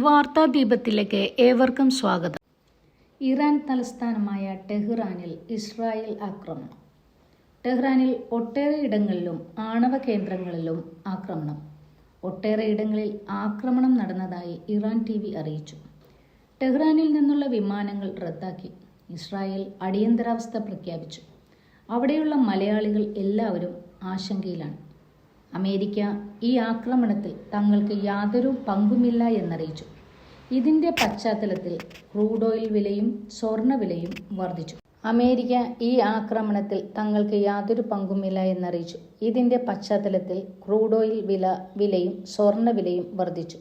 വാർത്താദീപത്തിലേക്ക് ഏവർക്കും സ്വാഗതം. ഇറാൻ തലസ്ഥാനമായ ടെഹ്റാനിൽ ഇസ്രായേൽ ആക്രമണം. ടെഹ്റാനിൽ ഒട്ടേറെ ഇടങ്ങളിലും ആണവ കേന്ദ്രങ്ങളിലും ആക്രമണം. ഒട്ടേറെ ഇടങ്ങളിൽ ആക്രമണം നടന്നതായി ഇറാൻ TV അറിയിച്ചു. ടെഹ്റാനിൽ നിന്നുള്ള വിമാനങ്ങൾ റദ്ദാക്കി. ഇസ്രായേൽ അടിയന്തരാവസ്ഥ പ്രഖ്യാപിച്ചു. അവിടെയുള്ള മലയാളികൾ എല്ലാവരും ആശങ്കയിലാണ്. അമേരിക്ക ഈ ആക്രമണത്തിൽ തങ്ങൾക്ക് യാതൊരു പങ്കുമില്ല എന്നറിയിച്ചു. ഇതിന്റെ പശ്ചാത്തലത്തിൽ ക്രൂഡ് ഓയിൽ വിലയും സ്വർണ്ണവിലയും വർദ്ധിച്ചു. അമേരിക്ക ഈ ആക്രമണത്തിൽ തങ്ങൾക്ക് യാതൊരു പങ്കുമില്ല എന്നറിയിച്ചു. ഇതിന്റെ പശ്ചാത്തലത്തിൽ ക്രൂഡ് ഓയിൽ വിലയും സ്വർണ്ണവിലയും വർദ്ധിച്ചു.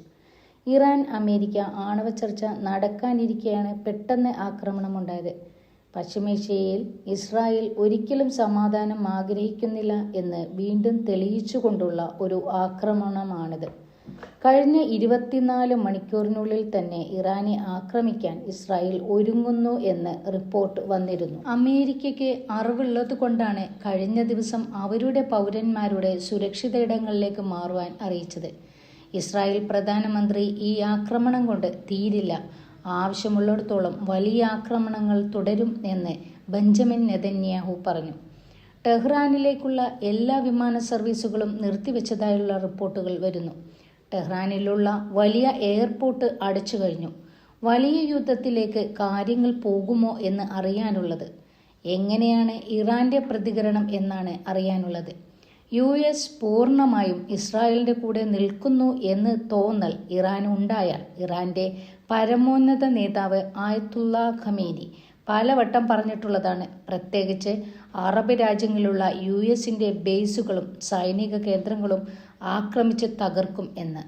ഇറാൻ അമേരിക്ക ആണവ ചർച്ച നടക്കാനിരിക്കെയാണ് പെട്ടെന്ന് ആക്രമണമുണ്ടായത്. പശ്ചിമേഷ്യയിൽ ഇസ്രായേൽ ഒരിക്കലും സമാധാനം ആഗ്രഹിക്കുന്നില്ല എന്ന് വീണ്ടും തെളിയിച്ചുകൊണ്ടുള്ള ഒരു ആക്രമണമാണിത്. കഴിഞ്ഞ 24 മണിക്കൂറിനുള്ളിൽ തന്നെ ഇറാനെ ആക്രമിക്കാൻ ഇസ്രായേൽ ഒരുങ്ങുന്നു എന്ന് റിപ്പോർട്ട് വന്നിരുന്നു. അമേരിക്കയ്ക്ക് അറിവുള്ളതുകൊണ്ടാണ് കഴിഞ്ഞ ദിവസം അവരുടെ പൗരന്മാരുടെ സുരക്ഷിത ഇടങ്ങളിലേക്ക് മാറുവാൻ അറിയിച്ചത്. ഇസ്രായേൽ പ്രധാനമന്ത്രി ഈ ആക്രമണം കൊണ്ട് തീരില്ല, ആവശ്യമുള്ളിടത്തോളം വലിയ ആക്രമണങ്ങൾ തുടരും എന്ന് ബെഞ്ചമിൻ നെതന്യാഹു പറഞ്ഞു. ടെഹ്റാനിലേക്കുള്ള എല്ലാ വിമാന സർവീസുകളും നിർത്തിവെച്ചതായുള്ള റിപ്പോർട്ടുകൾ വരുന്നു. ടെഹ്റാനിലുള്ള വലിയ എയർപോർട്ട് അടച്ചു കഴിഞ്ഞു. വലിയ യുദ്ധത്തിലേക്ക് കാര്യങ്ങൾ പോകുമോ എന്ന് അറിയാനുള്ളത്. എങ്ങനെയാണ് ഇറാന്റെ പ്രതികരണം എന്നാണ് അറിയാനുള്ളത്. US പൂർണ്ണമായും ഇസ്രായേലിന്റെ കൂടെ നിൽക്കുന്നു എന്ന് തോന്നൽ ഇറാന് ഉണ്ടായാൽ ഇറാന്റെ പരമോന്നത നേതാവ് ആയത്തുള്ള ഖമേനി പലവട്ടം പറഞ്ഞിട്ടുള്ളതാണ്. പ്രത്യേകിച്ച് അറബ് രാജ്യങ്ങളിലുള്ള US ബേസുകളും സൈനിക കേന്ദ്രങ്ങളും ആക്രമിച്ച് തകർക്കും എന്ന്.